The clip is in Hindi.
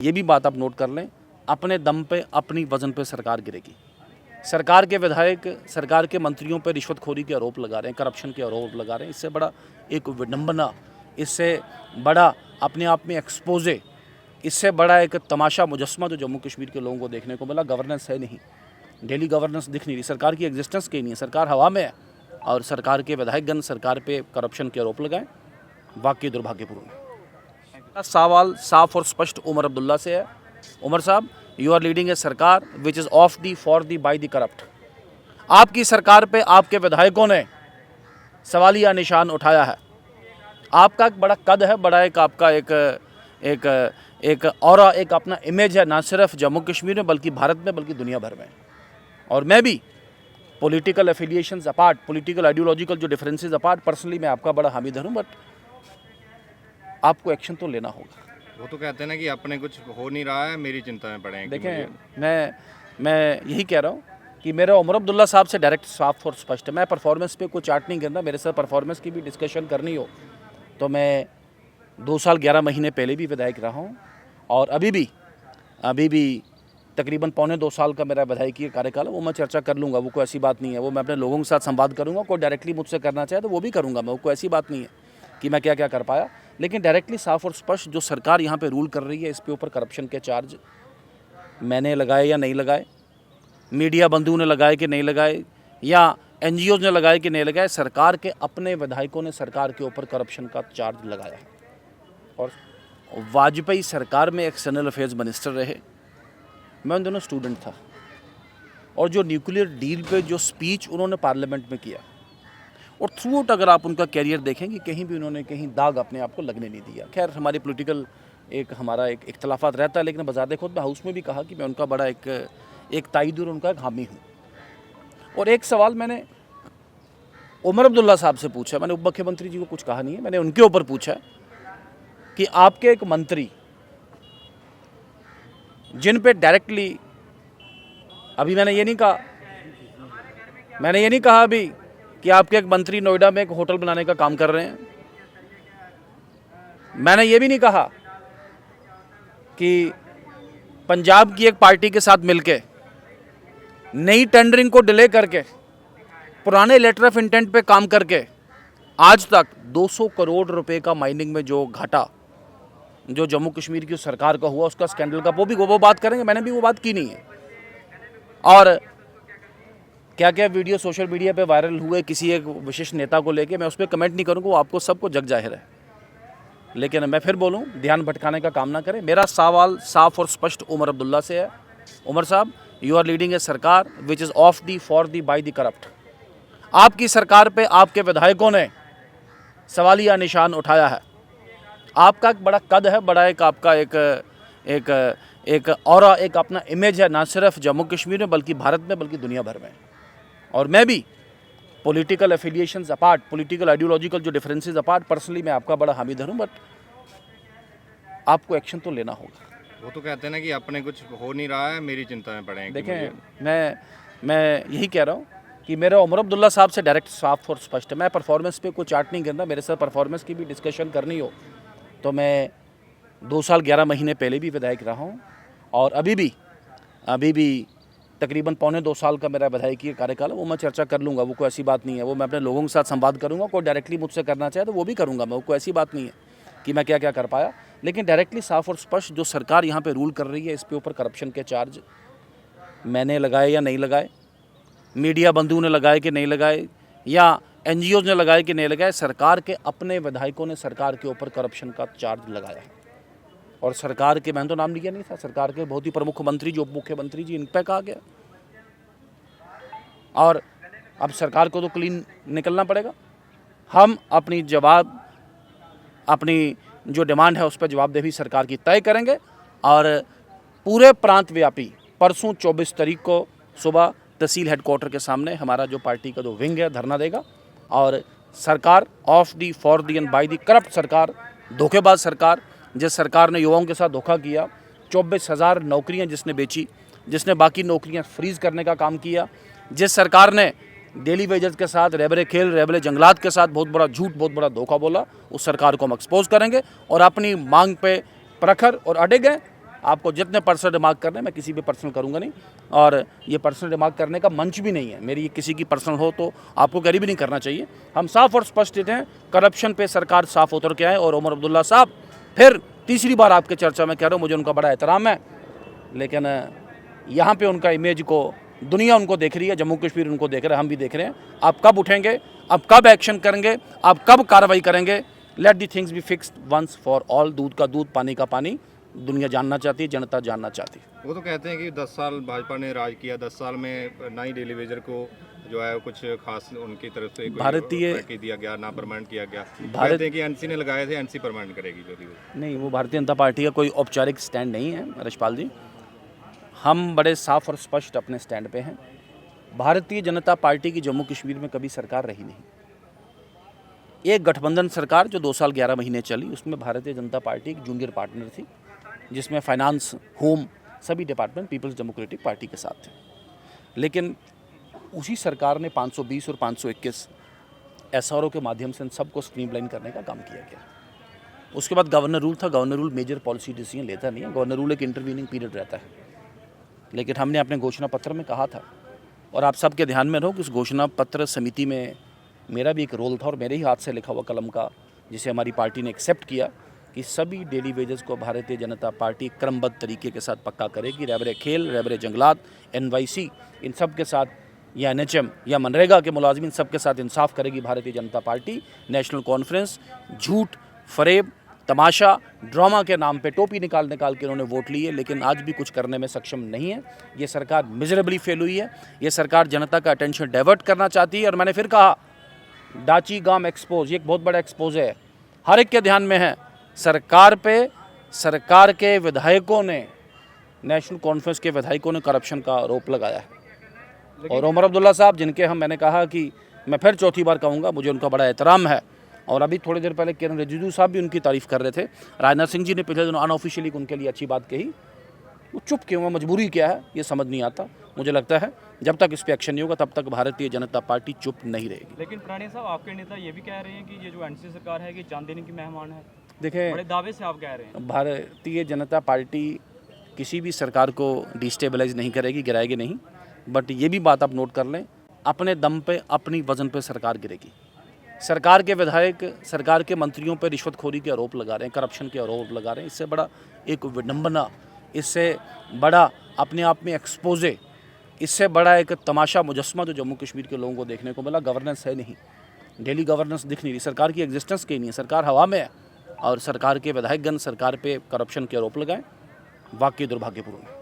ये भी बात आप नोट कर लें, अपने दम पे अपनी वजन पे सरकार गिरेगी। सरकार के विधायक सरकार के मंत्रियों पे रिश्वतखोरी के आरोप लगा रहे हैं, करप्शन के आरोप लगा रहे हैं। इससे बड़ा एक विडंबना, इससे बड़ा अपने आप में एक्सपोजे, इससे बड़ा एक तमाशा मुजस्मा जो जम्मू कश्मीर के लोगों को देखने को मिला। गवर्नेंस है नहीं, डेली गवर्नेंस दिख नहीं रही, सरकार की एग्जिस्टेंस कहीं नहीं है, सरकार हवा में है। और सरकार के विधायकगण सरकार पे करप्शन के आरोप लगाएं, वाकई दुर्भाग्यपूर्ण है। सवाल साफ और स्पष्ट उमर अब्दुल्ला से है। उमर साहब, यू आर लीडिंग ए सरकार which is of the for the by the corrupt. आपकी सरकार पे आपके विधायकों ने सवालिया निशान उठाया है। आपका एक बड़ा कद है, बड़ा एक आपका एक और एक अपना इमेज है, ना सिर्फ जम्मू कश्मीर में बल्कि भारत में, बल्कि दुनिया भर में। और मैं भी political affiliations apart, political ideological जो डिफरेंसेस अपार्ट, पर्सनली मैं आपका बड़ा हामिद हूँ, बट आपको एक्शन तो लेना होगा। वो तो कहते हैं ना कि अपने कुछ हो नहीं रहा है, मेरी चिंता में पड़े हैं। देखें, मैं यही कह रहा हूँ कि मेरा उमर अब्दुल्ला साहब से डायरेक्ट साफ और स्पष्ट है। मैं परफॉर्मेंस पे कोई चार्ट नहीं करना। मेरे साथ परफॉर्मेंस की भी डिस्कशन करनी हो तो मैं 2 साल 11 महीने पहले भी विधायक रहा हूँ, और अभी भी तकरीबन पौने 2 साल का मेरा विधायकीय कार्यकाल है। वो मैं चर्चा कर लूँगा, वो कोई ऐसी बात नहीं है। वो मैं अपने लोगों के साथ संवाद करूँगा। कोई डायरेक्टली मुझसे करना चाहे तो वो भी करूँगा मैं, वो कोई ऐसी बात नहीं है कि मैं क्या क्या कर पाया। लेकिन डायरेक्टली साफ और स्पष्ट जो सरकार यहाँ पे रूल कर रही है, इसके ऊपर करप्शन के चार्ज मैंने लगाए या नहीं लगाए, मीडिया बंधुओं ने लगाए कि नहीं लगाए, या NGOs ने लगाए कि नहीं लगाए, सरकार के अपने विधायकों ने सरकार के ऊपर करप्शन का चार्ज लगाया है। और वाजपेयी सरकार में एक्सटर्नल अफेयर्स मिनिस्टर रहे, मैं उन दोनों स्टूडेंट था। और जो न्यूक्लियर डील पे जो स्पीच उन्होंने पार्लियामेंट में किया, और थ्रू आउट अगर आप उनका कैरियर देखेंगे, कहीं भी उन्होंने कहीं दाग अपने आप को लगने नहीं दिया। खैर, हमारी पॉलिटिकल हमारा एक इख्तलाफात रहता है, लेकिन बजाते खुद मैं हाउस में भी कहा कि मैं उनका बड़ा एक ताईद और उनका एक हामी हूँ। और एक सवाल मैंने उमर अब्दुल्ला साहब से पूछा, मैंने उप मुख्यमंत्री जी को कुछ कहा नहीं है, मैंने उनके ऊपर पूछा कि आपके एक मंत्री जिन पे डायरेक्टली, अभी मैंने ये नहीं कहा अभी कि आपके एक मंत्री नोएडा में एक होटल बनाने का काम कर रहे हैं। मैंने ये भी नहीं कहा कि पंजाब की एक पार्टी के साथ मिलके नई टेंडरिंग को डिले करके, पुराने लेटर ऑफ इंटेंट पे काम करके आज तक 200 करोड़ रुपए का माइनिंग में जो घाटा जो जम्मू कश्मीर की सरकार का हुआ, उसका स्कैंडल का, वो बात करेंगे। मैंने भी वो बात की नहीं है। और क्या क्या वीडियो सोशल मीडिया पे वायरल हुए किसी एक विशेष नेता को लेके, मैं उस पर कमेंट नहीं करूँगा, वो आपको सबको जग जाहिर है। लेकिन मैं फिर बोलूँ, ध्यान भटकाने का काम ना करें। मेरा सवाल साफ और स्पष्ट उमर अब्दुल्ला से है। उमर साहब, यू आर लीडिंग ए सरकार which is of the for the by the corrupt. आपकी सरकार पे आपके विधायकों ने सवालिया निशान उठाया है। आपका एक बड़ा कद है, बड़ा एक आपका एक और एक अपना इमेज है, ना सिर्फ जम्मू कश्मीर में बल्कि भारत में, बल्कि दुनिया भर में। और मैं भी political affiliations apart, political ideological जो डिफरेंसेस अपार्ट, पर्सनली मैं आपका बड़ा हामिद हूँ, बट आपको एक्शन तो लेना होगा। वो तो कहते हैं ना कि अपने कुछ हो नहीं रहा है, मेरी चिंता में पड़े हैं। देखें, मैं यही कह रहा हूँ कि मेरा उमर अब्दुल्ला साहब से डायरेक्ट साफ और स्पष्ट है। मैं परफॉर्मेंस पे कोई चार्ट नहीं करना। मेरे साथ परफॉर्मेंस की भी डिस्कशन करनी हो तो मैं 2 साल 11 महीने पहले भी विधायक रहा हूँ, और अभी भी तकरीबन पौने 2 साल का मेरा विधायकीय कार्यकाल है। वो मैं चर्चा कर लूँगा, वो कोई ऐसी बात नहीं है। वो मैं अपने लोगों के साथ संवाद करूँगा। कोई डायरेक्टली मुझसे करना चाहे तो वो भी करूँगा मैं, वो कोई ऐसी बात नहीं है कि मैं क्या क्या कर पाया। लेकिन डायरेक्टली साफ और स्पष्ट जो सरकार यहाँ पे रूल कर रही है, इसके ऊपर करप्शन के चार्ज मैंने लगाए या नहीं लगाए, मीडिया बंधुओं ने लगाए कि नहीं लगाए, या NGOs ने लगाए कि नहीं लगाए, सरकार के अपने विधायकों ने सरकार के ऊपर करप्शन का चार्ज लगाया है। और सरकार के, मैंने तो नाम लिया नहीं था, सरकार के बहुत ही प्रमुख मंत्री जो उप मुख्यमंत्री जी, इन पर कहा गया। और अब सरकार को तो क्लीन निकलना पड़ेगा। हम अपनी जो डिमांड है उस पर जवाबदेही सरकार की तय करेंगे। और पूरे प्रांत व्यापी परसों 24 तारीख को सुबह तहसील हेडक्वार्टर के सामने हमारा जो पार्टी का जो विंग है धरना देगा। और सरकार of the for the and by the corrupt सरकार, धोखेबाज सरकार, जिस सरकार ने युवाओं के साथ धोखा किया, 24,000 नौकरियां जिसने बेची, जिसने बाकी नौकरियां फ्रीज करने का काम किया, जिस सरकार ने डेली वेजेस के साथ रेबरे खेल, रेबरे जंगलात के साथ बहुत बड़ा झूठ, बहुत बड़ा धोखा बोला, उस सरकार को हम एक्सपोज करेंगे। और अपनी मांग पे प्रखर और अडिग हैं। आपको जितने पर्सनल रिमार्क करने हैं मैं किसी भी पर्सनल करूँगा नहीं, और ये पर्सनल रिमार्क करने का मंच भी नहीं है मेरी, ये किसी की पर्सनल हो तो आपको करीब नहीं करना चाहिए। हम साफ और स्पष्ट हैं, करप्शन पे सरकार साफ उतर के आए, और उमर अब्दुल्ला साहब फिर तीसरी बार आपके चर्चा में कह रहा हूँ, मुझे उनका बड़ा एहतराम है, लेकिन यहाँ पे उनका इमेज को दुनिया उनको देख रही है, जम्मू कश्मीर उनको देख रहा है, हम भी देख रहे हैं। आप कब उठेंगे, आप कब एक्शन करेंगे, आप कब कार्रवाई करेंगे? Let the things be fixed once for all. दूध का दूध, पानी का पानी, दुनिया जानना चाहती है, जनता जानना चाहती है। वो तो कहते हैं कि 10 साल भाजपा ने राज किया, 10 साल में ना ही डेली वेजर को जो है कुछ खास उनकी तरफ से भारतीय दिया गया, ना परमानेंट किया गया। कहते हैं कि एनसी ने लगाए थे, एनसी परमानेंट करेगी डेली वेजर। नहीं, वो भारतीय जनता पार्टी का कोई औपचारिक स्टैंड नहीं है रशपाल जी। हम बड़े साफ और स्पष्ट अपने स्टैंड पे हैं। भारतीय जनता पार्टी की जम्मू कश्मीर में कभी सरकार रही नहीं। एक गठबंधन सरकार जो 2 साल 11 महीने चली, उसमें भारतीय जनता पार्टी एक जूनियर पार्टनर थी, जिसमें फाइनेंस, होम, सभी डिपार्टमेंट पीपल्स डेमोक्रेटिक पार्टी के साथ थे। लेकिन उसी सरकार ने 520 और 521 एसआरओ के माध्यम से इन सबको स्ट्रीमलाइन करने का काम किया गया। उसके बाद गवर्नर रूल था। Governor rule major policy decision लेता नहीं है, गवर्नर रूल एक इंटरवीनिंग पीरियड रहता है। लेकिन हमने अपने घोषणा पत्र में कहा था, और आप सबके ध्यान में रहो कि उस घोषणा पत्र समिति में मेरा भी एक रोल था, और मेरे ही हाथ से लिखा हुआ कलम का, जिसे हमारी पार्टी ने एक्सेप्ट किया कि सभी डेली वेजेस को भारतीय जनता पार्टी क्रमबद्ध तरीके के साथ पक्का करेगी। रहबरे खेल, रहबरे जंगलात, NYC, इन सब के साथ, या NHM या मनरेगा के मुलाजिम, सब के साथ इंसाफ करेगी Bharatiya Janata party. National conference झूठ, फरेब, तमाशा, ड्रामा के नाम पे टोपी निकाल के उन्होंने वोट लिए, लेकिन आज भी कुछ करने में सक्षम नहीं है। ये सरकार मिजरेबली फेल हुई है। ये सरकार जनता का अटेंशन डाइवर्ट करना चाहती है। और मैंने फिर कहा, डाची गांव एक्सपोज, ये एक बहुत बड़ा एक्सपोज है, हर एक के ध्यान में है। सरकार पे, सरकार के विधायकों ने, नेशनल कॉन्फ्रेंस के विधायकों ने करप्शन का आरोप लगाया है। और उमर अब्दुल्ला साहब, जिनके मैंने कहा कि मैं फिर चौथी बार कहूँगा, मुझे उनका बड़ा एहतराम है, और अभी थोड़ी देर पहले किरण रिजिजू साहब भी उनकी तारीफ़ कर रहे थे। राजनाथ सिंह जी ने पिछले दिनों अनऑफिशियली उनके लिए अच्छी बात कही। वो चुप क्यों है, मजबूरी क्या है, ये समझ नहीं आता। मुझे लगता है जब तक इस पर एक्शन नहीं होगा तब तक भारतीय जनता पार्टी चुप नहीं रहेगी। लेकिन प्राणी साहब, आपके नेता ये भी कह रहे हैं कि ये जो एनसी सरकार है कि चांद देने की मेहमान है। देखें, बड़े दावे से आप कह रहे हैं। भारतीय जनता पार्टी किसी भी सरकार को डिस्टेबलाइज नहीं करेगी, गिराएगी नहीं। बट ये भी बात आप नोट कर लें, अपने दम पे, अपनी वजन पे सरकार गिरेगी। सरकार के विधायक सरकार के मंत्रियों पर रिश्वतखोरी के आरोप लगा रहे हैं, करप्शन के आरोप लगा रहे हैं। इससे बड़ा एक विडंबना, इससे बड़ा अपने आप में एक्सपोजे, इससे बड़ा एक तमाशा मुजस्मा जो जम्मू कश्मीर के लोगों को देखने को मिला। गवर्नेंस है नहीं, डेली गवर्नेंस दिख नहीं रही, सरकार की एग्जिस्टेंस कहीं नहीं है, सरकार हवा में है। और सरकार के विधायकगण सरकार पे करप्शन के आरोप लगाएं, वाकई दुर्भाग्यपूर्ण है।